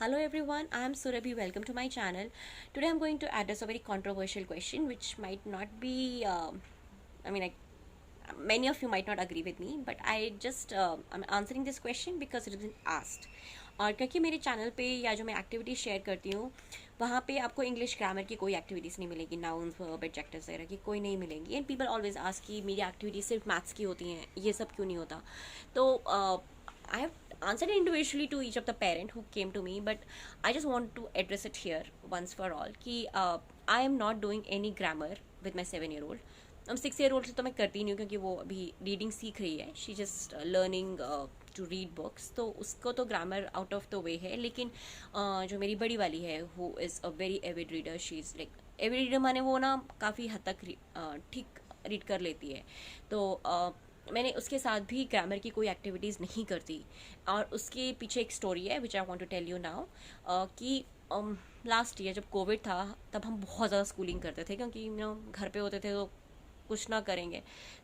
Hello everyone, I am Surabhi. Welcome to my channel. Today I'm going to address a very controversial question which might not be, I mean, many of you might not agree with me, but I'm answering this question because it has been asked. और क्योंकि मेरे channel पे या जो मैं activities share करती हूँ वहाँ पे आपको इंग्लिश ग्रामर की कोई एक्टिविटीज़ नहीं मिलेगी, नाउन्स वर्ब एडजेक्टिव्स वगैरह की कोई नहीं मिलेंगी. एंड पीपल ऑलवेज आस्क कि मेरी एक्टिविटीज सिर्फ मैथ्स की होती हैं, ये सब क्यों नहीं होता. तो I have answered individually to each of the parent who came to me, but I just want to address it here once for all कि I am not doing any grammar with my 7-year-old. अब 6-year-old से तो मैं करती नहीं हूँ क्योंकि वो अभी रीडिंग सीख रही है. She just learning to read books, तो उसको तो grammar out of the way है. लेकिन जो मेरी बड़ी वाली है who is a very avid reader, she is like avid reader माने वो ना काफ़ी हद तक ठीक रीड कर लेती है. तो मैंने उसके साथ भी ग्रामर की कोई एक्टिविटीज़ नहीं करती. और उसके पीछे एक स्टोरी है which I want to tell you now कि लास्ट ईयर जब कोविड था तब हम बहुत ज़्यादा स्कूलिंग करते थे क्योंकि घर पे होते थे तो कुछ ना करेंगे.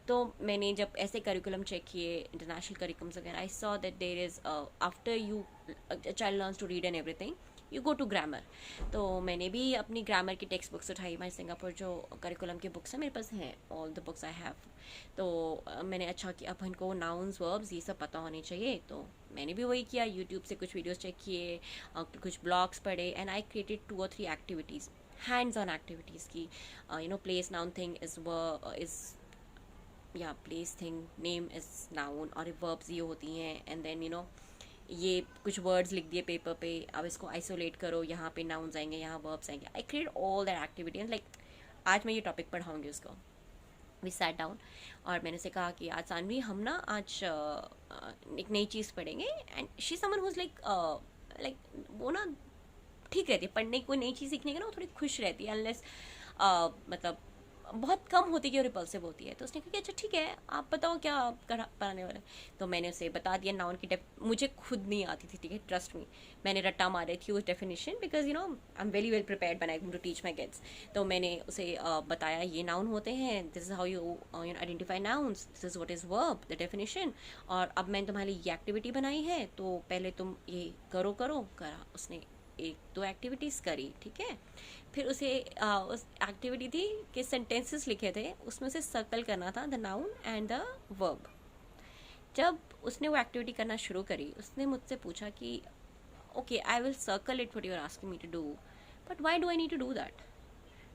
तो मैंने जब ऐसे करिकुलम चेक किए, इंटरनेशनल करिकुलम्स वगैरह, I saw that there is after you child learns to read and everything you go to grammar. तो मैंने भी अपनी ग्रामर की टेक्स्ट बुक्स उठाई. मैं सिंगापुर जो करिकुलम की बुक्स हैं मेरे पास हैं, all the books I have. तो मैंने अच्छा कि अब इनको नाउन्स वर्ब्स ये सब पता होने चाहिए. तो मैंने भी वही किया, यूट्यूब से कुछ वीडियोस चेक किए, कुछ ब्लॉग्स पढ़े, and I created 2 or 3 activities, hands on activities की. प्लेस नाउन थिंग इज़ या place thing name is noun, और वर्ब्स ये होती हैं. एंड देन ये कुछ वर्ड्स लिख दिए पेपर पे, अब इसको आइसोलेट करो, यहाँ पे नाउन्स आएंगे, यहाँ वर्ब्स आएंगे. I create all that activity and like आज मैं ये टॉपिक पढ़ाऊँगी उसको. वी सैट डाउन और मैंने उसे कहा कि आज सानवी हम ना आज एक नई चीज़ पढ़ेंगे. And she someone who's like वो ना ठीक रहती है पढ़ने की, कोई नई चीज़ सीखने की ना वो थोड़ी खुश रहती है, अनलेस मतलब बहुत कम होती है और रिपल्सिव होती है. तो उसने कहा कि अच्छा ठीक है आप बताओ क्या पढ़ाने वाले. तो मैंने उसे बता दिया नाउन की मुझे खुद नहीं आती थी, ठीक है, ट्रस्ट मी. मैंने रट्टा मारी थी उस definition because I am very well prepared when I going to teach my kids. तो मैंने उसे बताया ये नाउन होते हैं, this is how you identify nouns, this is what is verb, the definition. और अब मैंने तुम्हारे लिए ये एक्टिविटी बनाई है तो पहले तुम ये करो करा. उसने 1-2 एक्टिविटीज़ करी, ठीक है. फिर उसे उस एक्टिविटी थी कि सेंटेंसेस लिखे थे, उसमें से सर्कल करना था the noun and the verb. जब उसने वो एक्टिविटी करना शुरू करी उसने मुझसे पूछा कि okay I will circle it what you are asking me to do, but why do I need to do that.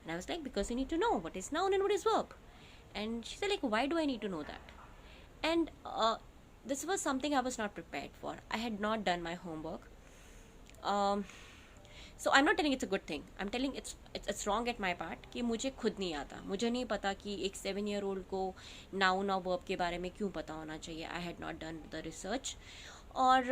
And I was like because you need to know what is noun and what is verb. And she said like why do I need to know that. And this was something I was not prepared for. I had not done my homework. So I am not telling it's a good thing, I am telling it's wrong at my part कि मुझे खुद नहीं आता. मुझे नहीं पता कि एक 7-year-old को नाउन और वर्ब के बारे में क्यों पता होना चाहिए. I had not done the research और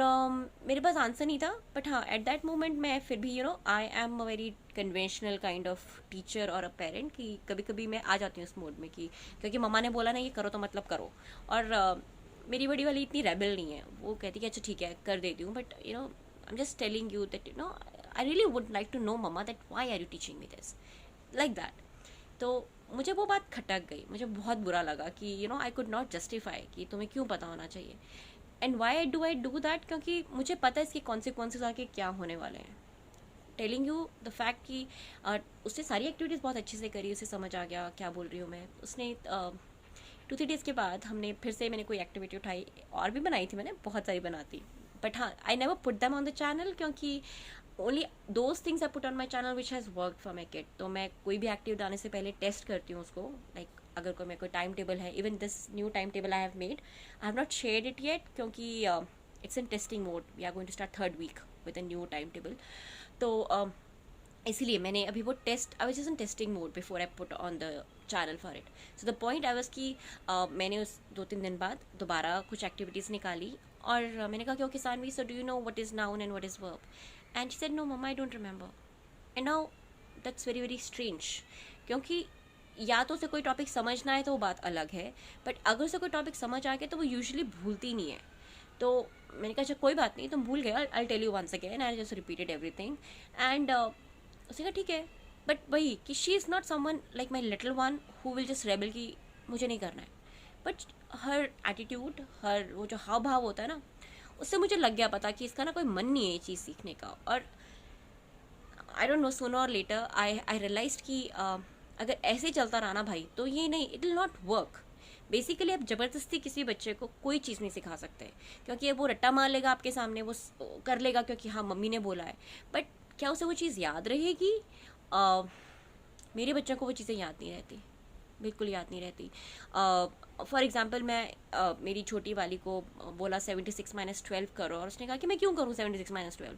मेरे पास आंसर नहीं था. बट हाँ, एट दैट मोमेंट मैं फिर भी I am a very conventional kind of teacher और अ पेरेंट कि कभी कभी मैं आ जाती हूँ उस मोड में कि क्योंकि मम्मा ने बोला ना ये करो तो मतलब करो. और मेरी बड़ी वाली इतनी रेबल नहीं है, वो कहती कि अच्छा ठीक है कर देती हूँ. But I am just telling you that I really would like to know mama that why are you teaching me this like that. तो मुझे वो बात खटक गई, मुझे बहुत बुरा लगा कि आई कुड नॉट जस्टिफाई कि तुम्हें क्यों पता होना चाहिए. And why do I do that, क्योंकि मुझे पता है इसके कॉन्सिक्वेंसेज आके क्या होने वाले हैं. टेलिंग यू द फैक्ट कि उसने सारी एक्टिविटीज़ बहुत अच्छे से करी, उसे समझ आ गया क्या बोल रही हूँ मैं. उसने 2-3 डेज़ के बाद हमने फिर से मैंने कोई एक्टिविटी उठाई और भी बनाई थी, मैंने बहुत सारी बनाती. बट हाँ, I never put them on the channel क्योंकि only those things I put on my channel which has work for my kid. तो मैं कोई भी एक्टिव डालने से पहले टेस्ट करती हूँ उसको. लाइक अगर कोई मेरे को टाइम टेबल है, even this new time table I have made, I have not shared it yet क्योंकि it's in testing mode. We are going to start 3rd week with a new time table. तो इसीलिए मैंने अभी वो I was just in testing mode before I put on the channel for it. So the point I was कि मैंने उस 2-3 दिन बाद दोबारा कुछ एक्टिविटीज़ निकाली और मैंने कहा कि okay Sanvi, so do you know what is noun and what is verb. And she said, no, Mama, I don't remember. And now, that's very, very strange. क्योंकि या तो उसे कोई टॉपिक समझना है तो वो बात अलग है, बट अगर उसे कोई टॉपिक समझ आ गया तो वो यूजुअली भूलती नहीं है. तो मैंने कहा अच्छा कोई बात नहीं, तुम भूल गए, I tell you once again. I just repeated everything. And उसने कहा ठीक है, बट वही कि she is not someone like my little one who will just rebel कि मुझे नहीं करना है. बट हर एटीट्यूड, हर वो जो हाव भाव होता है ना, उससे मुझे लग गया पता कि इसका ना कोई मन नहीं है ये चीज़ सीखने का. और आई डोंट नो, सूनर और लेटर आई रियलाइज्ड कि अगर ऐसे ही चलता रहा ना भाई, तो ये नहीं, it will not work. Basically आप ज़बरदस्ती किसी बच्चे को कोई चीज़ नहीं सिखा सकते, क्योंकि अब वो रट्टा मार लेगा आपके सामने, वो कर लेगा क्योंकि हाँ मम्मी ने बोला है. बट क्या उसे वो चीज़ याद रहेगी? मेरे बच्चों को वो चीज़ें याद नहीं रहती, बिल्कुल याद नहीं रहती. फॉर एग्जाम्पल मैं मेरी छोटी वाली को बोला 76 - 12 करो, और उसने कहा कि मैं क्यों करूँ 76 - 12?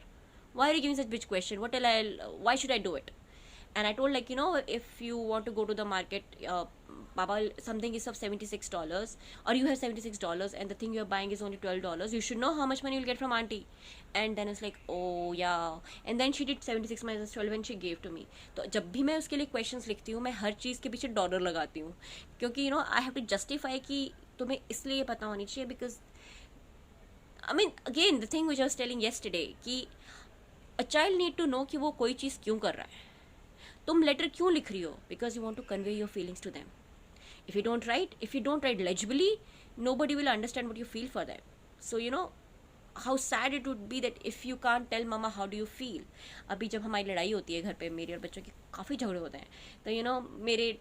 Why are you giving such bitch question? Why should I do it? And I told, like, if you want to go to the market, Baba, something is of $76, or you have $76, and the thing you're buying is only $12. You should know how much money you'll get from auntie. And then it's like, oh yeah. And then she did 76 - 12 and she gave to me. तो जब भी मैं उसके लिए questions लिखती हूँ, मैं हर चीज़ के पीछे डॉलर लगाती हूँ, क्योंकि I have to justify कि तुम्हें इसलिए पता होनी चाहिए, because I mean, again, the thing which I was telling yesterday, कि a child need to know कि वो कोई चीज़ क्यों कर रहा है. तुम लेटर क्यों लिख रही हो? Because you want to convey your feelings to them. If you don't write legibly, nobody will understand what you feel for them. So how sad it would be that if you can't tell mama how do you feel. अभी जब हमारी लड़ाई होती है घर पे, मेरे और बच्चों के काफ़ी झगड़े होते हैं, तो मेरे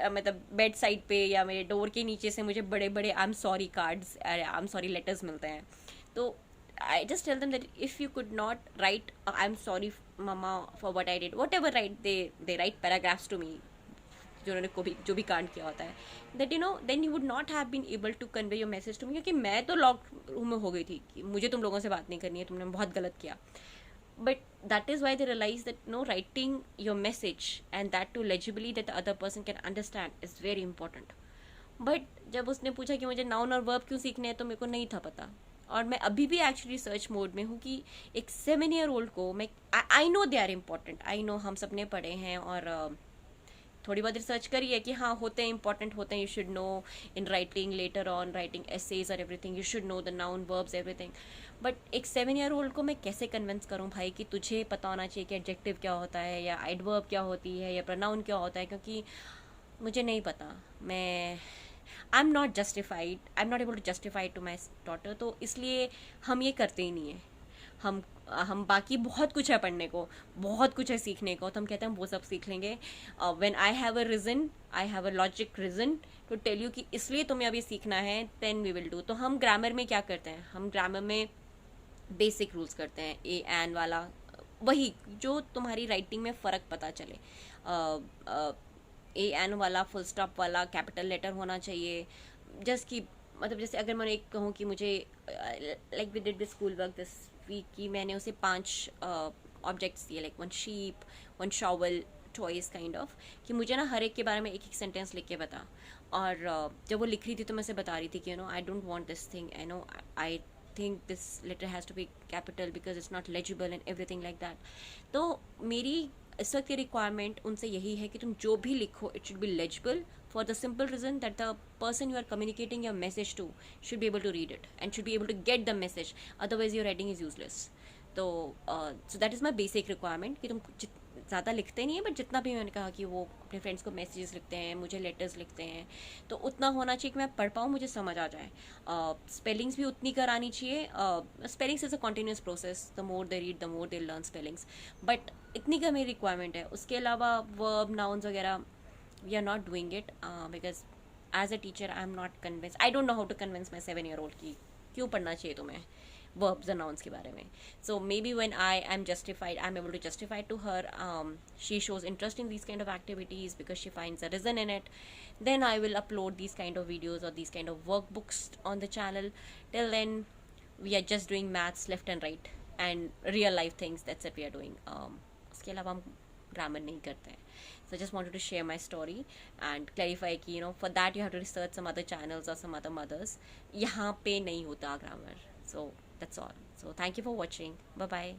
मतलब बेड साइड पे या मेरे डोर के नीचे से मुझे बड़े बड़े I am sorry cards, I am sorry letters मिलते हैं. तो I just tell them that if you could not write I'm sorry mama for what I did, whatever, right, they write paragraphs to me, जो भी कांड किया होता है, that then you would not have been able to convey your message to me, क्योंकि मैं तो lock room में हो गई थी कि मुझे तुम लोगों से बात नहीं करनी है, तुमने बहुत गलत किया. But that is why they realize that writing your message, and that too legibly, that the other person can understand, is very important. But जब उसने पूछा कि मुझे नाउन और वर्ब क्यों सीखने हैं, तो मेरे को नहीं था पता. और मैं अभी भी एक्चुअली रिसर्च मोड में हूँ कि एक 7-year-old को मैं, I know they are important, I know हम सब ने पढ़े हैं और थोड़ी बहुत रिसर्च करी है कि हाँ होते हैं, इंपॉर्टेंट होते हैं, you should know in writing, letter on writing essays और everything, you should know the noun verbs everything. But एक 7-year-old को मैं कैसे कन्विंस करूँ भाई कि तुझे पता होना चाहिए कि एडजेक्टिव क्या होता है, या एडवर्ब क्या होती है, या प्रोनाउन क्या होता है, क्योंकि मुझे नहीं पता. मैं I am not able to justify to my daughter. तो इसलिए हम ये करते ही नहीं है. हम बाकी बहुत कुछ है पढ़ने को, बहुत कुछ है सीखने को, तो हम कहते हैं हम वो सब सीख लेंगे. When I have a logic reason to tell you कि इसलिए तुम्हें अभी सीखना है, देन वी विल डू. तो हम ग्रामर में क्या करते हैं, हम ग्रामर में बेसिक रूल्स करते हैं, ए एन वाला, वही जो तुम्हारी राइटिंग में फ़र्क पता चले. ए एन वाला, फुल स्टॉप वाला, कैपिटल लेटर होना चाहिए. जस्ट कि मतलब जैसे अगर मैं एक कहूँ कि मुझे like we did the school work this week, कि मैंने उसे 5 ऑब्जेक्ट्स दिए, like 1 sheep, 1 shovel, toys kind of, कि मुझे ना हर एक के बारे में एक सेंटेंस लिख के बता. और जब वो लिख रही थी तो मैं उसे बता रही थी कि I don't want this thing, I think this letter has to be capital because it's not legible and everything like that. तो मेरी इस वक्त की रिक्वायरमेंट उनसे यही है कि तुम जो भी लिखो, it should be legible, for the simple reason that the person you are communicating your message to should be able to read it and should be able to get the message, otherwise your writing is useless. तो so that is my basic requirement कि तुम ज़्यादा लिखते नहीं है, but जितना भी मैंने कहा कि वो अपने फ्रेंड्स को मैसेजेस लिखते हैं, मुझे लेटर्स लिखते हैं, तो उतना होना चाहिए कि मैं पढ़ पाऊँ, मुझे समझ आ जाए. स्पेलिंग्स भी उतनी करानी चाहिए. Spellings is a continuous process, the more they read the more they learn spellings, but इतनी का मेरी रिक्वायरमेंट है. उसके अलावा वर्ब, नाउन्स वगैरह we are not doing it because as a teacher I am not convince, I don't know how to convince my 7-year-old की क्यों पढ़ना चाहिए तुम्हें verbs and nouns के बारे में. So maybe when I'm able to justify to her, she shows interest in these kind of activities because she finds a reason in it, then I will upload these kind of videos or these kind of workbooks on the channel. Till then we are just doing maths left and right and real life things, that's what we are doing. उसके अलावा हम grammar नहीं करते हैं. So I just wanted to share my story and clarify कि for that you have to research some other channels or some other mothers. यहाँ पे नहीं होता grammar. So that's all. So thank you for watching. Bye bye.